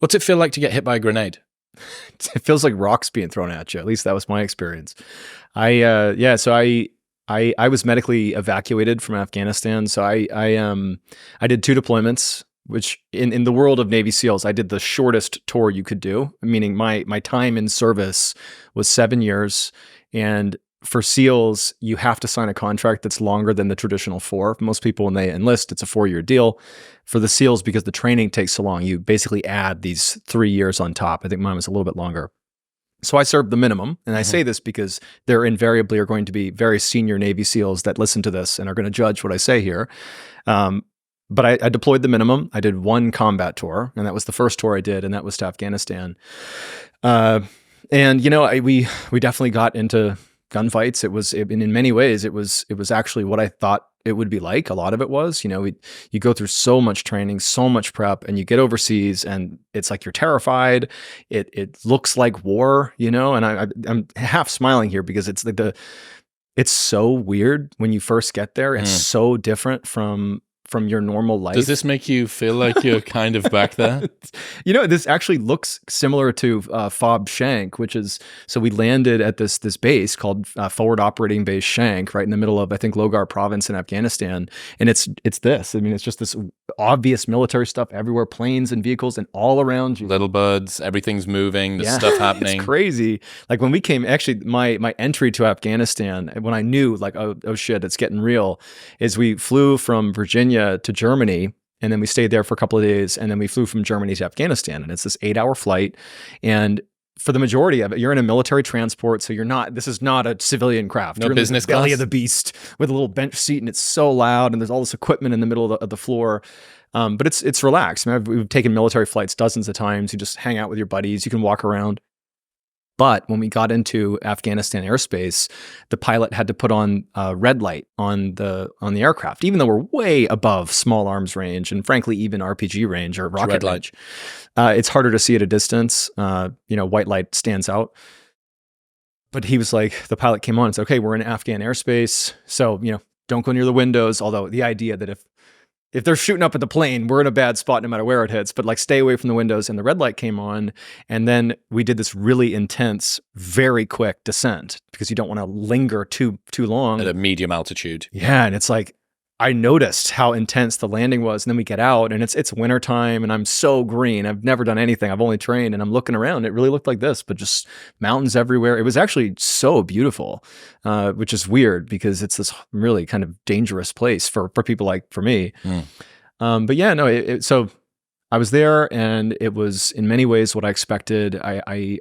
What's it feel like to get hit by a grenade? It feels like rocks being thrown at you. At least that was my experience. I was medically evacuated from Afghanistan. So I did 2 deployments, which in the world of Navy SEALs, I did the shortest tour you could do. Meaning my time in service was 7 years, and for SEALs, you have to sign a contract that's longer than the traditional 4. Most people, when they enlist, it's a 4-year deal. For the SEALs, because the training takes so long, you basically add these 3 years on top. I think mine was a little bit longer. So I served the minimum. And I say this because there invariably are going to be very senior Navy SEALs that listen to this and are going to judge what I say here. But I deployed the minimum. I did 1 combat tour, and that was the first tour I did, and that was to Afghanistan. And we definitely got into gunfights. In many ways, it was actually what I thought it would be like. A lot of it was, you go through so much training, so much prep, and you get overseas, and it's like you're terrified. It looks like war, and I'm half smiling here because it's like it's so weird when you first get there. It's so different from your normal life. Does this make you feel like you're kind of back there? This actually looks similar to FOB Shank, which is, so we landed at this base called Forward Operating Base Shank, right in the middle of, I think, Logar province in Afghanistan. And it's this. I mean, it's just this obvious military stuff everywhere, planes and vehicles and all around you. Little birds, everything's moving, there's stuff happening. It's crazy. Like when we came, actually, my entry to Afghanistan, when I knew like, oh shit, it's getting real, is we flew from Virginia to Germany, and then we stayed there for a couple of days, and then we flew from Germany to Afghanistan, and it's this 8-hour flight. And for the majority of it, you're in a military transport, so this is not a civilian craft. No you're business in the belly class of the beast with a little bench seat, and it's so loud, and there's all this equipment in the middle of the floor. But it's relaxed. I mean, we've taken military flights dozens of times. You just hang out with your buddies. You can walk around. But when we got into Afghanistan airspace, the pilot had to put on a red light on the aircraft, even though we're way above small arms range and frankly even RPG range or rocket range. It's harder to see at a distance. White light stands out. But he was like, the pilot came on and said, "Okay, we're in Afghan airspace, so don't go near the windows." Although the idea that if they're shooting up at the plane, we're in a bad spot no matter where it hits, but like stay away from the windows. And the red light came on. And then we did this really intense, very quick descent because you don't want to linger too long. At a medium altitude. Yeah. And it's like, I noticed how intense the landing was. And then we get out and it's wintertime and I'm so green. I've never done anything. I've only trained, and I'm looking around. It really looked like this, but just mountains everywhere. It was actually so beautiful, which is weird because it's this really kind of dangerous place for people like for me. But yeah, no, so I was there and it was in many ways what I expected. I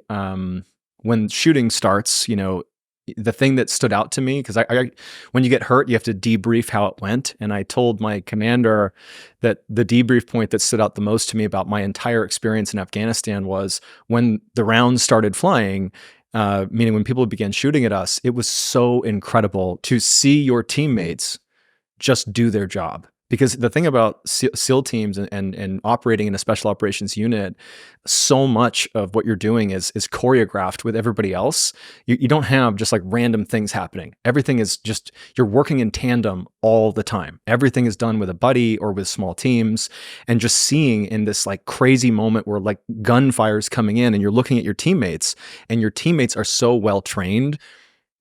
when shooting starts, the thing that stood out to me, because I when you get hurt, you have to debrief how it went. And I told my commander that the debrief point that stood out the most to me about my entire experience in Afghanistan was when the rounds started flying, meaning when people began shooting at us, it was so incredible to see your teammates just do their job. Because the thing about SEAL teams and operating in a special operations unit, so much of what you're doing is choreographed with everybody else. You don't have just like random things happening. Everything is just, you're working in tandem all the time. Everything is done with a buddy or with small teams. And just seeing in this like crazy moment where like gunfire's coming in and you're looking at your teammates and your teammates are so well trained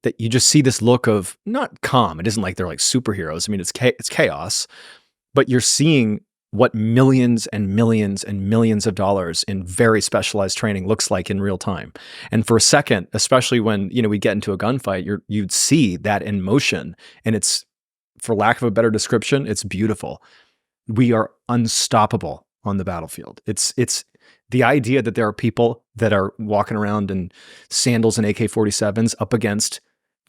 that you just see this look of not calm. It isn't like they're like superheroes. I mean, it's chaos, but you're seeing what millions and millions and millions of dollars in very specialized training looks like in real time. And for a second, especially when, we get into a gunfight, you'd see that in motion. And it's, for lack of a better description, it's beautiful. We are unstoppable on the battlefield. It's the idea that there are people that are walking around in sandals and AK-47s up against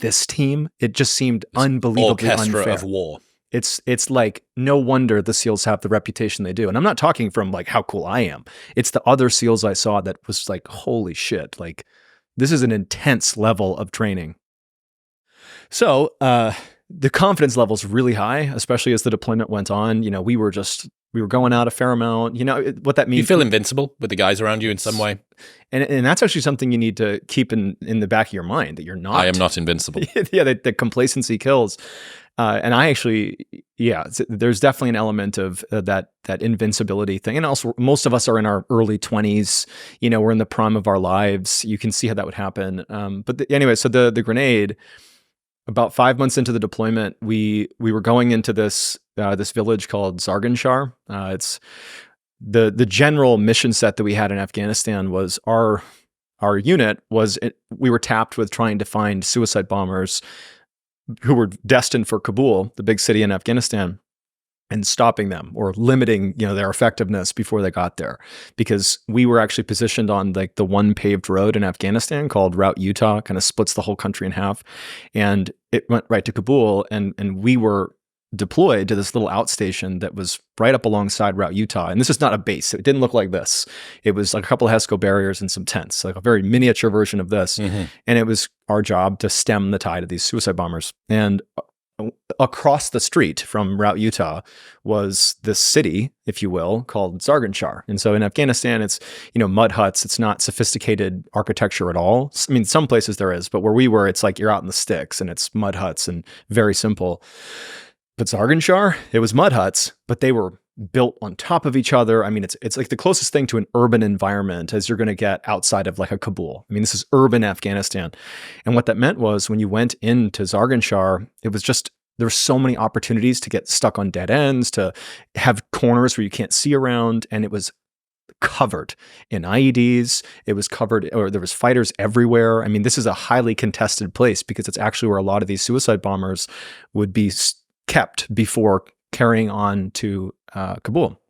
this team, it just seemed unbelievably unfair. Of war. It's like, no wonder the SEALs have the reputation they do. And I'm not talking from like how cool I am. It's the other SEALs I saw that was like, holy shit, like this is an intense level of training. So the confidence level's really high, especially as the deployment went on. We were going out a fair amount. What that means. You feel invincible with the guys around you in some way. And that's actually something you need to keep in the back of your mind, that you're not. I am not invincible. Yeah, the complacency kills. And I actually, there's definitely an element of that invincibility thing. And also, most of us are in our early 20s. We're in the prime of our lives. You can see how that would happen. Anyway, so the grenade. About 5 months into the deployment, we were going into this village called Zargar. It's the general mission set that we had in Afghanistan was our unit we were tapped with trying to find suicide bombers who were destined for Kabul, the big city in Afghanistan, and stopping them or limiting, their effectiveness before they got there, because we were actually positioned on like the one paved road in Afghanistan called Route Utah, kind of splits the whole country in half, and it went right to Kabul, and we were deployed to this little outstation that was right up alongside Route Utah. And this is not a base. It didn't look like this. It was like a couple of HESCO barriers and some tents, like a very miniature version of this. Mm-hmm. And it was our job to stem the tide of these suicide bombers. And across the street from Route Utah was this city, if you will, called Zargar. And so in Afghanistan, it's, mud huts. It's not sophisticated architecture at all. I mean, some places there is, but where we were, it's like you're out in the sticks and it's mud huts and very simple. But Zargar, it was mud huts, but they were built on top of each other. I mean, it's like the closest thing to an urban environment as you're going to get outside of like a Kabul. I mean, this is urban Afghanistan. And what that meant was when you went into Zargar, it was just, there were so many opportunities to get stuck on dead ends, to have corners where you can't see around. And it was covered in IEDs. It was covered, or there was fighters everywhere. I mean, this is a highly contested place because it's actually where a lot of these suicide bombers would be kept before carrying on to Kabul.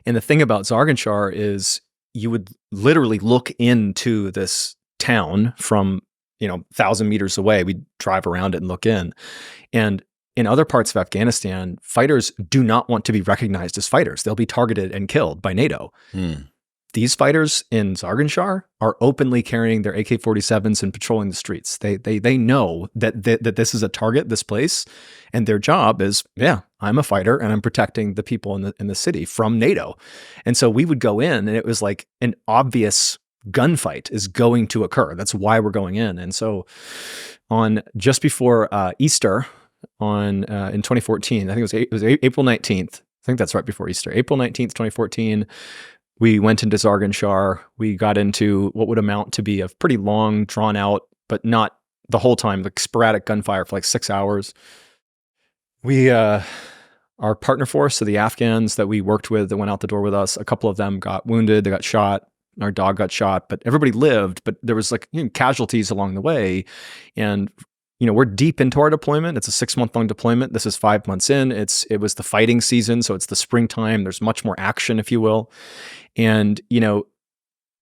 And the thing about Zargar is you would literally look into this town from 1,000 meters away. We'd drive around it and look in. And in other parts of Afghanistan, fighters do not want to be recognized as fighters. They'll be targeted and killed by NATO. These fighters in Zargar are openly carrying their AK-47s and patrolling the streets. They know that this is a target, this place, and their job is, I'm a fighter and I'm protecting the people in the city from NATO. And so we would go in, and it was like an obvious gunfight is going to occur. That's why we're going in. And so on just before Easter in 2014, I think it was April 19th. I think that's right before Easter. April 19th, 2014. We went into Zargar. We got into what would amount to be a pretty long, drawn out, but not the whole time, like sporadic gunfire for like 6 hours. Our partner force, so the Afghans that we worked with that went out the door with us, a couple of them got wounded, they got shot. Our dog got shot, but everybody lived. But there was like casualties along the way. And we're deep into our deployment. It's a 6-month-long deployment. This is 5 months in. It was the fighting season, so it's the springtime. There's much more action, if you will. And,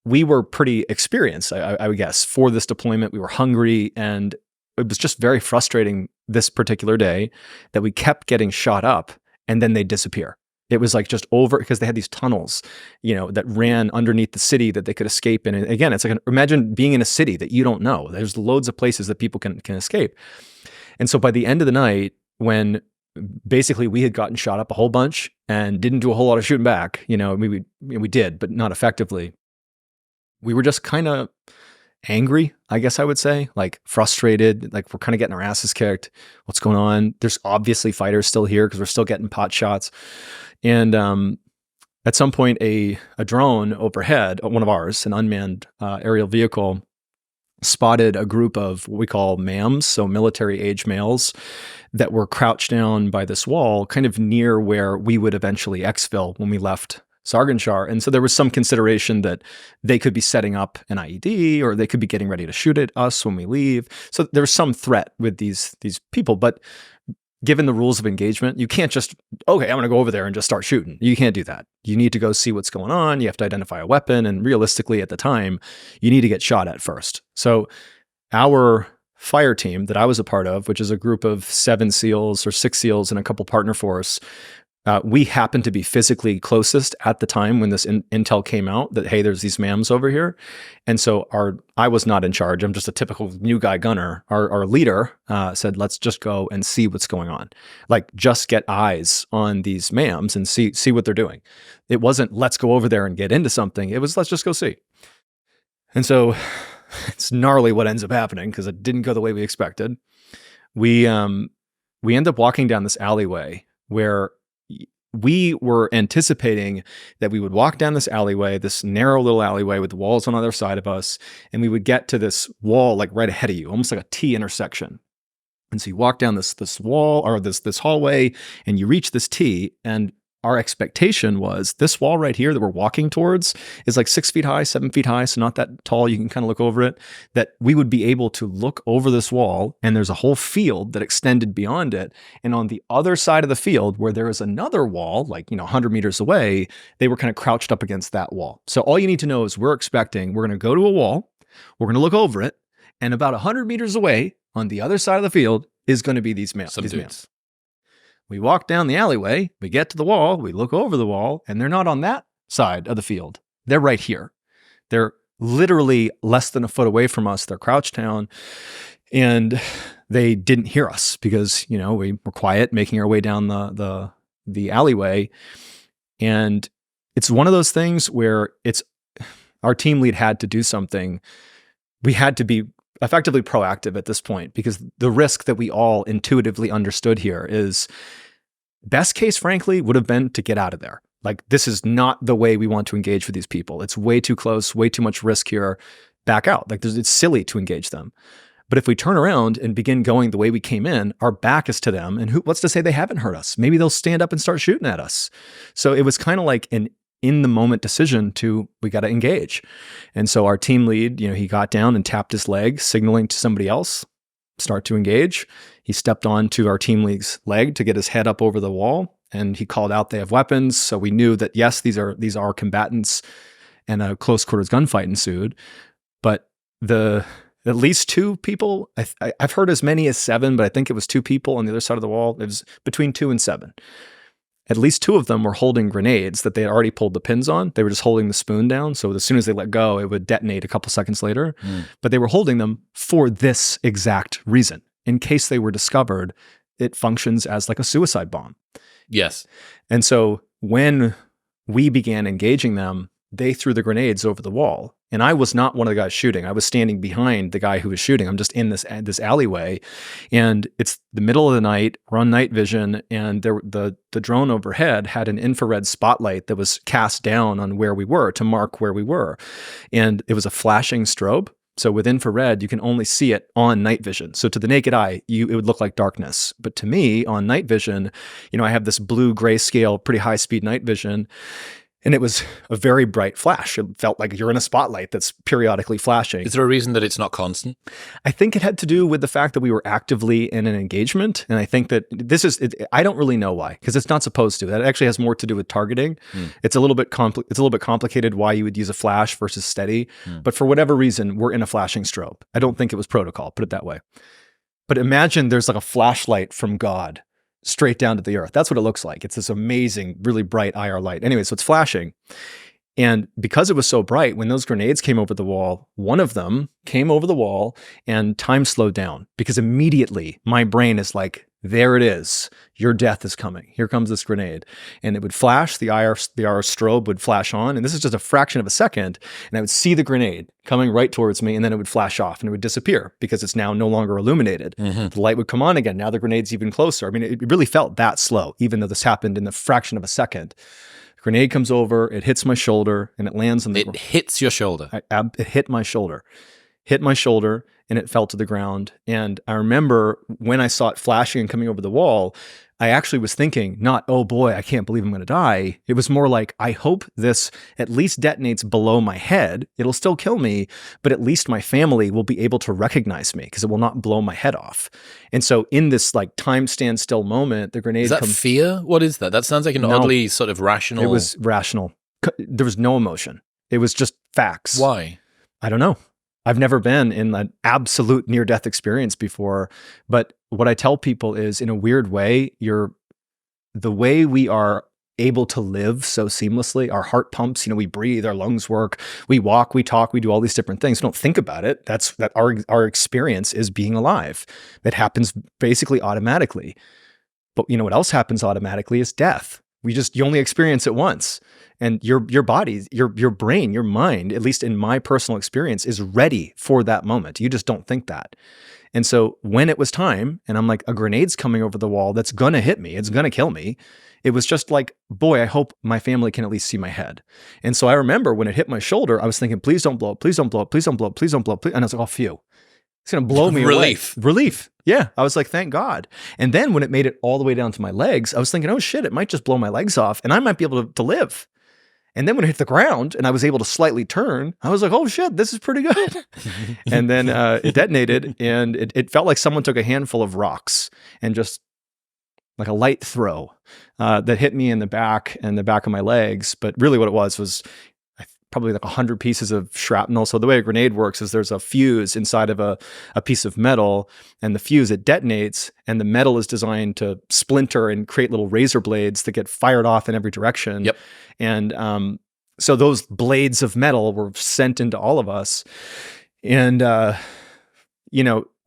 we were pretty experienced, I would guess, for this deployment. We were hungry, and it was just very frustrating this particular day that we kept getting shot up, and then they'd disappear. It was like just over, because they had these tunnels, that ran underneath the city that they could escape in. And again, it's like, imagine being in a city that you don't know. There's loads of places that people can escape. And so by the end of the night, when basically we had gotten shot up a whole bunch and didn't do a whole lot of shooting back, we did, but not effectively. We were just kind of angry, I guess I would say, like frustrated, like we're kind of getting our asses kicked. What's going on? There's obviously fighters still here because we're still getting pot shots. And at some point, a drone overhead, one of ours, an unmanned aerial vehicle, spotted a group of what we call MAMs, so military-age males, that were crouched down by this wall, kind of near where we would eventually exfil when we left Zargar. And so there was some consideration that they could be setting up an IED, or they could be getting ready to shoot at us when we leave. So there was some threat with these people, but given the rules of engagement, you can't just, okay, I'm going to go over there and just start shooting. You can't do that. You need to go see what's going on. You have to identify a weapon. And realistically, at the time, you need to get shot at first. So our fire team that I was a part of, which is a group of 7 SEALs or 6 SEALs and a couple partner force, We happened to be physically closest at the time when this intel came out that, hey, there's these MAMs over here. And so I was not in charge. I'm just a typical new guy gunner. Our leader said, let's just go and see what's going on. Like, just get eyes on these MAMs and see what they're doing. It wasn't, let's go over there and get into something. It was, let's just go see. And so it's gnarly what ends up happening because it didn't go the way we expected. We end up walking down this alleyway where we were anticipating that we would walk down this alleyway, this narrow little alleyway with the walls on either side of us, and we would get to this wall like right ahead of you, almost like a T intersection. And so you walk down this wall or this hallway, and you reach this T, and our expectation was this wall right here that we're walking towards is like 6 feet high, 7 feet high, so not that tall. You can kind of look over it, that we would be able to look over this wall, and there's a whole field that extended beyond it. And on the other side of the field, where there is another wall, like, 100 meters away, they were kind of crouched up against that wall. So all you need to know is we're going to go to a wall, we're going to look over it, and about 100 meters away on the other side of the field is going to be these MAMs. We walk down the alleyway, we get to the wall, we look over the wall, and they're not on that side of the field. They're right here. They're literally less than a foot away from us. They're crouched down, and they didn't hear us because, we were quiet, making our way down the alleyway. And it's one of those things where our team lead had to do something. We had to be effectively proactive at this point because the risk that we all intuitively understood here is best case, frankly, would have been to get out of there. Like, this is not the way we want to engage with these people. It's way too close, way too much risk here. Back out. Like, it's silly to engage them. But if we turn around and begin going the way we came in, our back is to them. And what's to say they haven't heard us? Maybe they'll stand up and start shooting at us. So it was kind of like an in-the-moment decision we got to engage. And so our team lead, he got down and tapped his leg, signaling to somebody else, start to engage. He stepped onto our team lead's leg to get his head up over the wall, and he called out, they have weapons. So we knew that, yes, these are combatants, and a close quarters gunfight ensued. But at least 2 people, I've heard as many as 7, but I think it was 2 people on the other side of the wall. It was between 2 and 7. At least 2 of them were holding grenades that they had already pulled the pins on. They were just holding the spoon down. So as soon as they let go, it would detonate a couple seconds later. But they were holding them for this exact reason. In case they were discovered, it functions as like a suicide bomb. Yes. And so when we began engaging them, they threw the grenades over the wall. And I was not one of the guys shooting. I was standing behind the guy who was shooting. I'm just in this alleyway, and it's the middle of the night. We're on night vision, and the drone overhead had an infrared spotlight that was cast down on where we were to mark where we were. And it was a flashing strobe. So with infrared, you can only see it on night vision. So to the naked eye, it would look like darkness. But to me, on night vision, I have this blue grayscale, pretty high speed night vision. And it was a very bright flash. It felt like you're in a spotlight that's periodically flashing. Is there a reason that it's not constant? I think it had to do with the fact that we were actively in an engagement. And I think that I don't really know why, because it's not supposed to. That actually has more to do with targeting. It's a little bit complicated why you would use a flash versus steady. But for whatever reason, we're in a flashing strobe. I don't think it was protocol, put it that way. But imagine there's like a flashlight from God straight down to the earth. That's what it looks like. It's this amazing, really bright IR light. Anyway, so it's flashing. And because it was so bright, when those grenades came over the wall, one of them came over the wall and time slowed down because immediately my brain is like, there it is. Your death is coming. Here comes this grenade. And it would flash, the IR strobe would flash on. And this is just a fraction of a second. And I would see the grenade coming right towards me, and then it would flash off and it would disappear because it's now no longer illuminated. The light would come on again. Now the grenade's even closer. I mean, it really felt that slow, even though this happened in the fraction of a second. Grenade comes over, it hits my shoulder, and it lands on the ground. It hits your shoulder. It hit my shoulder. And it fell to the ground. And I remember when I saw it flashing and coming over the wall, I actually was thinking not, oh boy, I can't believe I'm going to die. It was more like, I hope this at least detonates below my head. It'll still kill me, but at least my family will be able to recognize me because it will not blow my head off. And so in this like time standstill moment, the grenade Is that fear? What is that? That sounds like an oddly sort of rational. It was rational. There was no emotion. It was just facts. Why? I don't know. I've never been in an absolute near-death experience before, but what I tell people is, in a weird way, you're the way we are able to live so seamlessly, our heart pumps, we breathe, our lungs work, we walk, we talk, we do all these different things. We don't think about it. That's that our experience is being alive. It happens basically automatically. But what else happens automatically is death. You only experience it once. And your body, your brain, your mind, at least in my personal experience, is ready for that moment. You just don't think that. And so when it was time, and I'm like, a grenade's coming over the wall that's gonna hit me, it's gonna kill me. It was just like, boy, I hope my family can at least see my head. And so I remember when it hit my shoulder, I was thinking, please don't blow up, please don't blow up, please don't blow up, please don't blow up. And I was like, oh, phew. It's going to blow me away. Relief. Yeah. I was like, thank God. And then when it made it all the way down to my legs, I was thinking, oh shit, it might just blow my legs off and I might be able to live. And then when it hit the ground and I was able to slightly turn, I was like, oh shit, this is pretty good. And then it detonated and it felt like someone took a handful of rocks and just like a light throw that hit me in the back and the back of my legs. But really what it was probably like 100 pieces of shrapnel. So the way a grenade works is there's a fuse inside of a piece of metal, and the fuse, it detonates, and the metal is designed to splinter and create little razor blades that get fired off in every direction. Yep. And so those blades of metal were sent into all of us. And,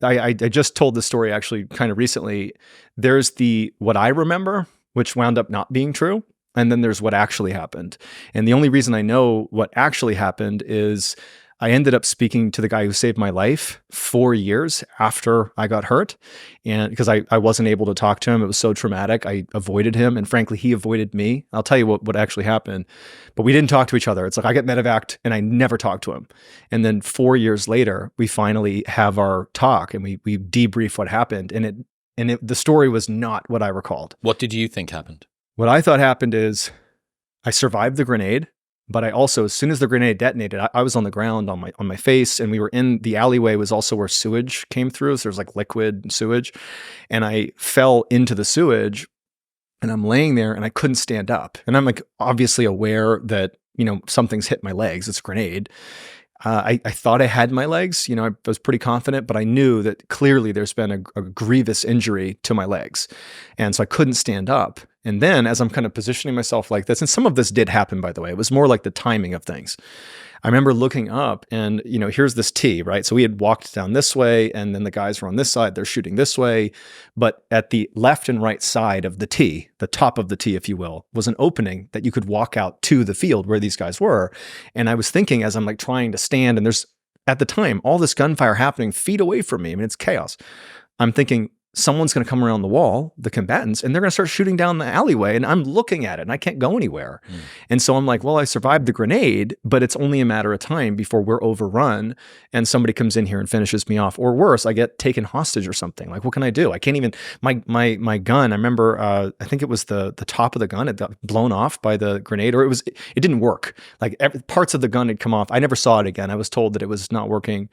I just told this story actually kind of recently. There's what I remember, which wound up not being true. And then there's what actually happened. And the only reason I know what actually happened is I ended up speaking to the guy who saved my life 4 years after I got hurt. And because I wasn't able to talk to him, it was so traumatic. I avoided him. And frankly, he avoided me. I'll tell you what actually happened. But we didn't talk to each other. It's like I get medevaced and I never talked to him. And then 4 years later, we finally have our talk and we debrief what happened. And the story was not what I recalled. What did you think happened? What I thought happened is I survived the grenade, but I also, as soon as the grenade detonated, I was on the ground on my face, and we were in the alleyway was also where sewage came through. So there's like liquid sewage, and I fell into the sewage, and I'm laying there and I couldn't stand up. And I'm like obviously aware that, something's hit my legs. It's a grenade. I thought I had my legs, I was pretty confident, but I knew that clearly there's been a grievous injury to my legs. And so I couldn't stand up. And then as I'm kind of positioning myself like this, and some of this did happen, by the way, it was more like the timing of things. I remember looking up and, here's this T, right? So we had walked down this way and then the guys were on this side, they're shooting this way. But at the left and right side of the T, the top of the T, if you will, was an opening that you could walk out to the field where these guys were. And I was thinking as I'm like trying to stand, and there's at the time, all this gunfire happening feet away from me. I mean, it's chaos. I'm thinking, someone's going to come around the wall, the combatants, and they're going to start shooting down the alleyway. And I'm looking at it and I can't go anywhere. And so I'm like, well, I survived the grenade, but it's only a matter of time before we're overrun and somebody comes in here and finishes me off. Or worse, I get taken hostage or something. Like, what can I do? I can't even, my gun, I remember, I think it was the top of the gun, it got blown off by the grenade, or it didn't work. Like parts of the gun had come off. I never saw it again. I was told that it was not working.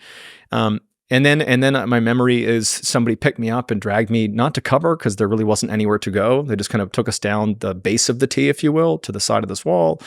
And then my memory is somebody picked me up and dragged me, not to cover because there really wasn't anywhere to go. They just kind of took us down the base of the T, if you will, to the side of this wall.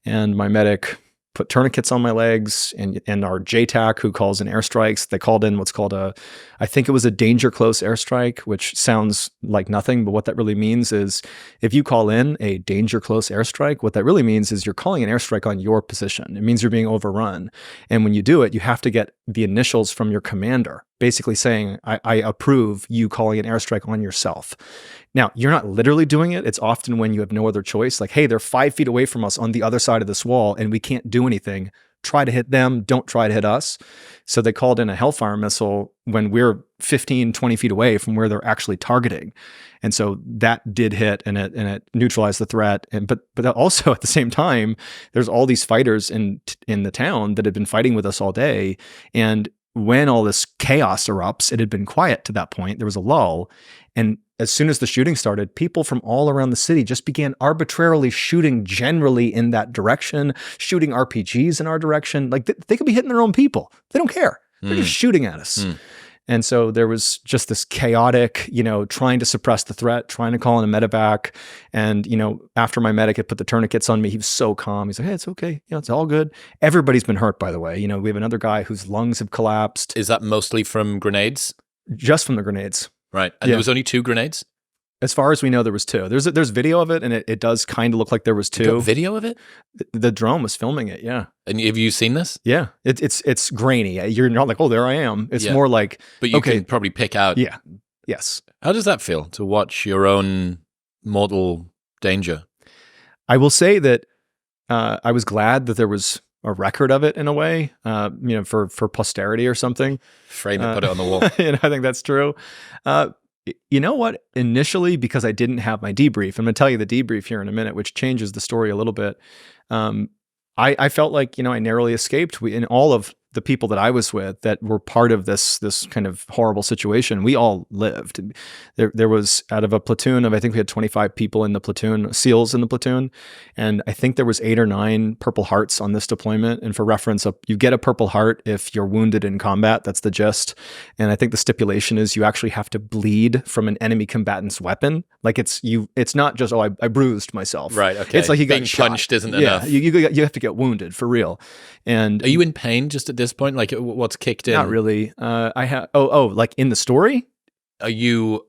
And my medic put tourniquets on my legs, and our JTAC, who calls in airstrikes, they called in what's called I think it was a danger close airstrike, which sounds like nothing, but what that really means is if you call in a danger close airstrike, what that really means is you're calling an airstrike on your position. It means you're being overrun. And when you do it, you have to get the initials from your commander, basically saying, I approve you calling an airstrike on yourself. Now, you're not literally doing it. It's often when you have no other choice. Like, hey, they're 5 feet away from us on the other side of this wall and we can't do anything. Try to hit them. Don't try to hit us. So they called in a Hellfire missile when we're 15, 20 feet away from where they're actually targeting. And so that did hit and it neutralized the threat. But also at the same time, there's all these fighters in the town that had been fighting with us all day. And when all this chaos erupts, it had been quiet to that point. There was a lull. And as soon as the shooting started, people from all around the city just began arbitrarily shooting generally in that direction, shooting RPGs in our direction. Like they could be hitting their own people. They don't care. They're just shooting at us. And so there was just this chaotic, trying to suppress the threat, trying to call in a medevac. And, after my medic had put the tourniquets on me, he was so calm. He's like, hey, it's okay. It's all good. Everybody's been hurt, by the way. We have another guy whose lungs have collapsed. Is that mostly from grenades? Just from the grenades. Right. And there was only 2 grenades? As far as we know, there was two. There's video of it, and it does kind of look like there was You got two. video of it? The drone was filming it. Yeah, And have you seen this? yeah. It's grainy. You're not like, oh, there I am. It's Yeah. more like, But you okay, can probably pick out. yeah, yes. How does that feel to watch your own mortal danger? I will say that I was glad that there was a record of it in a way, for posterity or something. Frame it, put it on the wall. And I think that's true. You know what? Initially, because I didn't have my debrief, I'm going to tell you the debrief here in a minute, which changes the story a little bit. I felt like, I narrowly escaped. In all of the people that I was with that were part of this kind of horrible situation, we all lived. There was, out of a platoon of, I think we had 25 people in the platoon, SEALs in the platoon, and I think there was 8 or 9 Purple Hearts on this deployment. And for reference, you get a Purple Heart if you're wounded in combat. That's the gist. And I think the stipulation is you actually have to bleed from an enemy combatant's weapon. Like it's not just, I bruised myself. Right. Okay. It's like you being got shot. punched isn't Yeah, enough. you have to get wounded for real. And Are you in pain just at this point? Like what's kicked in? not really. I have. Like in the story. Are you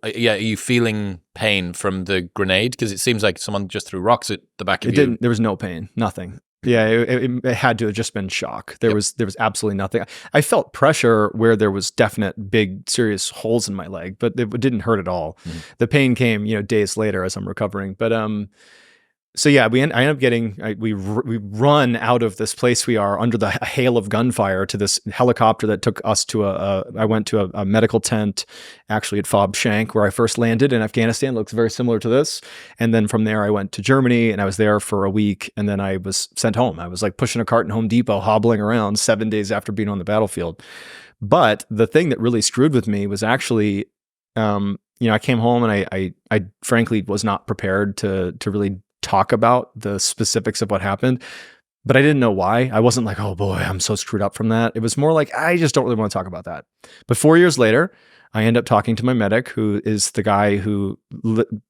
feeling pain from the grenade? Because it seems like someone just threw rocks at the back of It you. didn't. There was no pain. Nothing. Yeah, it had to have just been shock. There was absolutely nothing. I felt pressure where there was definite big serious holes in my leg, but it didn't hurt at all. Mm-hmm. The pain came, days later as I'm recovering. But so yeah, I end up getting, we run out of this place we are under the hail of gunfire to this helicopter that took us to I went to a medical tent actually at Fob Shank where I first landed in Afghanistan. It looks very similar to this. And then from there I went to Germany and I was there for a week and then I was sent home. I was like pushing a cart in Home Depot, hobbling around 7 days after being on the battlefield. But the thing that really screwed with me was actually, I came home and I frankly was not prepared to really talk about the specifics of what happened, but I didn't know why. I wasn't like, oh boy, I'm so screwed up from that. It was more like, I just don't really want to talk about that. But 4 years later, I end up talking to my medic, who is the guy who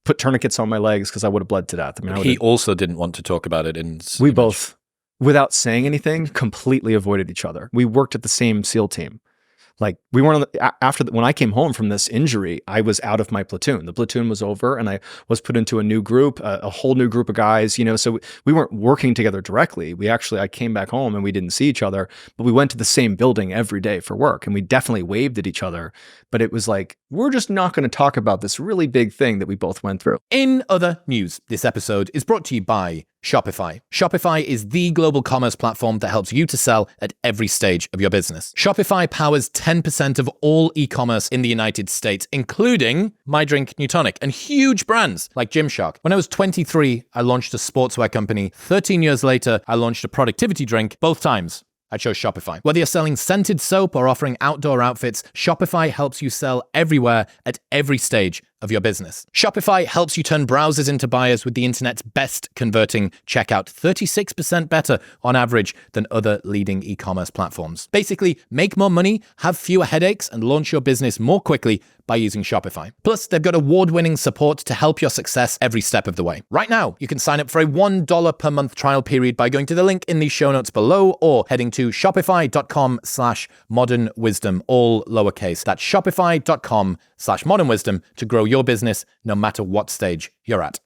put tourniquets on my legs because I would have bled to death. I mean, he also didn't want to talk about it. We both, without saying anything, completely avoided each other. We worked at the same SEAL team. Like we weren't when I came home from this injury, I was out of my platoon. The platoon was over and I was put into a new group, a whole new group of guys, so we weren't working together directly. I came back home and we didn't see each other, but we went to the same building every day for work and we definitely waved at each other. But it was like, we're just not going to talk about this really big thing that we both went through. In other news, this episode is brought to you by Shopify. Shopify is the global commerce platform that helps you to sell at every stage of your business. Shopify powers 10% of all e-commerce in the United States, including My Drink Newtonic and huge brands like Gymshark. When I was 23, I launched a sportswear company. 13 years later, I launched a productivity drink. Both times, I chose Shopify. Whether you're selling scented soap or offering outdoor outfits, Shopify helps you sell everywhere at every stage of your business. Shopify helps you turn browsers into buyers with the internet's best converting checkout, 36% better on average than other leading e-commerce platforms. Basically, make more money, have fewer headaches, and launch your business more quickly by using Shopify. Plus, they've got award-winning support to help your success every step of the way. Right now, you can sign up for a $1 per month trial period by going to the link in the show notes below or heading to shopify.com/modernwisdom, all lowercase. That's shopify.com/modernwisdom to grow your business no matter what stage you're at.